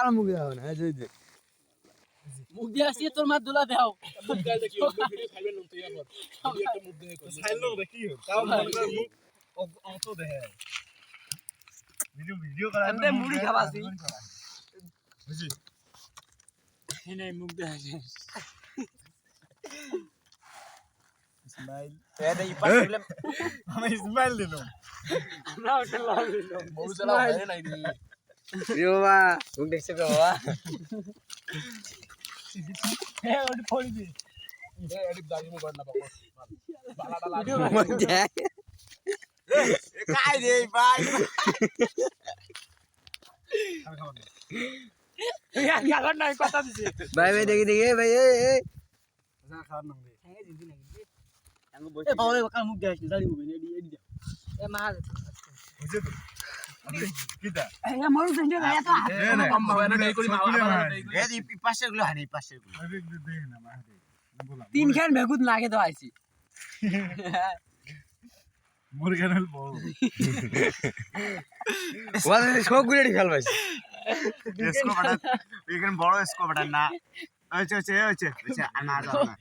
কারো মুখে দাও না এই যে মুখ দিয়ে আসি তোর মা দুলা দাও মুখ গাল দেখি ভিডিও ফাইবেন নতুন ইয়ার ভিডিও একটা মুখ দেখে সাইলো দেখি তাও মনে করে মুখ অত দেখে ভিডিও করা এমনে মুড়ি খাবাসি বুঝি এনে মুখ দিয়ে আসে স্মাইল এটা এই পাশে আমি স্মাইল দিলো আমরা ওটা লাভ দিলো বহু সালা হয় নাই রে বাবা মুখ দেখছে বাবা এ ওটা ফোড়ি দি এ এডিট দাঁড়িয়ে মুখ না বাবা বালা ভিডিও মজা কাই রে ভাই গালার নাই কথা দিছে ভাই ভাই দেখি দেখি ভাই এই যা খাওয়ার নাম দে এ বাবা কাল মুখ দিয়ে আসি দাঁড়ি মুখ এডি এডি এ মা বুঝে তো কিটা এ মরু দেন ভাই তো এ না কম্বা হয় না এই করি এই পাশের গুলো হানি পাশের গুলো আরে দে না মা দে বলা তিন খান বেগুত লাগে তো আইছি মুরগানাল বউ ওয়ালে সব গুলো খেল ভাই স্কোপটা এখানে বড় স্কোপটা না আচ্ছা আচ্ছা আচ্ছা আচ্ছা না না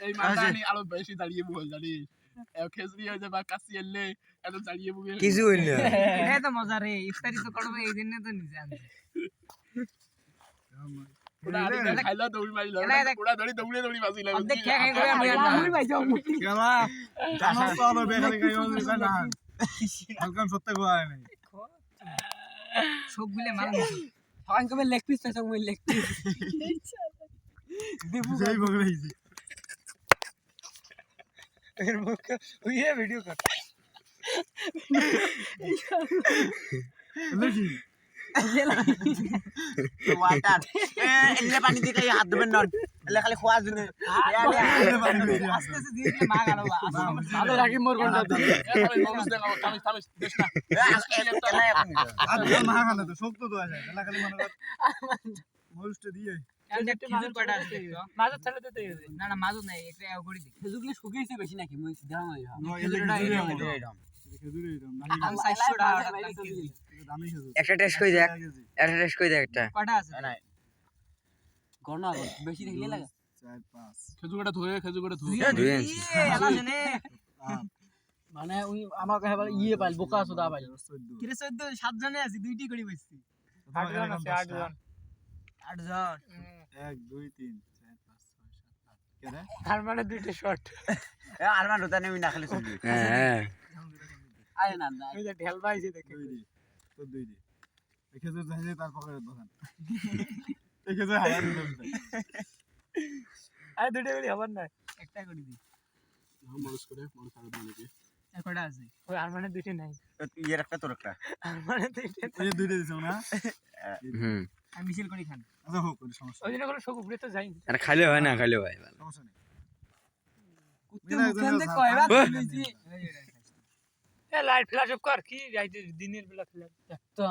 এই মাদানি আলো বেশি দাঁড়িয়ে বল জানি খেজরি হয়ে যাবে কাশি এলে এত দাঁড়িয়ে বল কিছু হইল না এটা তো মজা রে ইফতারি তো করবে এই দিনে তো নিজে আনছে পুরা আদি খাইলা দৌড়ি মারিলা পুরা দৌড়ি বাজি লাগে অর্ধেক খেয়ে খেয়ে করে আমি মুড়ি ভাই যাও গালা জানো তো আলো বেখালি খাই না হালকান সত্যি গোয়া নাই সবগুলো মাল সবাই কবে লেগ পিস তো সব লেগ পিস দেবু যাই বগলাইছি এর মুখ ওই ভিডিও কর দেখি ওয়াটার এলে পানি দিতে হাত ধুবেন না এলে খালি খোয়া জন্য আস্তে আস্তে ধীরে ধীরে মা গেল ভালো রাখি মোর কোন মানুষ দেখাবো থামিস দেশ না আর না খালে তো শক্ত তো আছে এলা খালি মনে কর মরুষটা দিয়ে খেজুর কয়টা আছে মাজত ছেলে দিতে না না মাজত নাই একটা এও করে দি খেজুরগুলো শুকিয়েছে বেশি নাকি মই দাম হয় খেজুরটা এরকম খেজুরে এরকম আম 400 টাকা দামি খেজুর একটা টেস্ট কই দেখ একটা কয়টা আছে না গণনা বেশি দেখলে লাগে 4 5 খেজুরটা ধরে দুই আনছি মানে ওই আমার কাছে ইয়ে পাইল বোকা সুদা পাইল 14 কিরে 14 7 জনে আছি দুইটি করে বসছি 8 জন আছে 8 জন 8 জন 1 2 3 4 5 6 7 8 কেরে তার মানে দুইটা শর্ট আর মান হতা নেই না খালি চলবি হ্যাঁ আরে না না এই যে ঢেল পাইছে দেখে দুই দি এই খেজুর জানি তার পকেটে দোকান এই খেজুর হাজার দিলাম আরে দুইটা করে হবার না একটা করে দি মরুষ আর বানাকে আর কয়টা আছে ওই আর মানে দুইটা নাই ইয়ের একটা তোর একটা আর মানে দুইটা এই দুইটা দিছো না হুম আর মিছিল করে খান আচ্ছা হোক কোনো সমস্যা ওই দিন করে সব উপরে তো যাই আর খাইলে হয় না খাইলে হয় ভালো সমস্যা নেই কুত্তে মুখেন দে কয়বার দিছি এ লাইট ফ্ল্যাশ অফ কর কি রাইতে দিনের বেলা ফ্ল্যাশ তো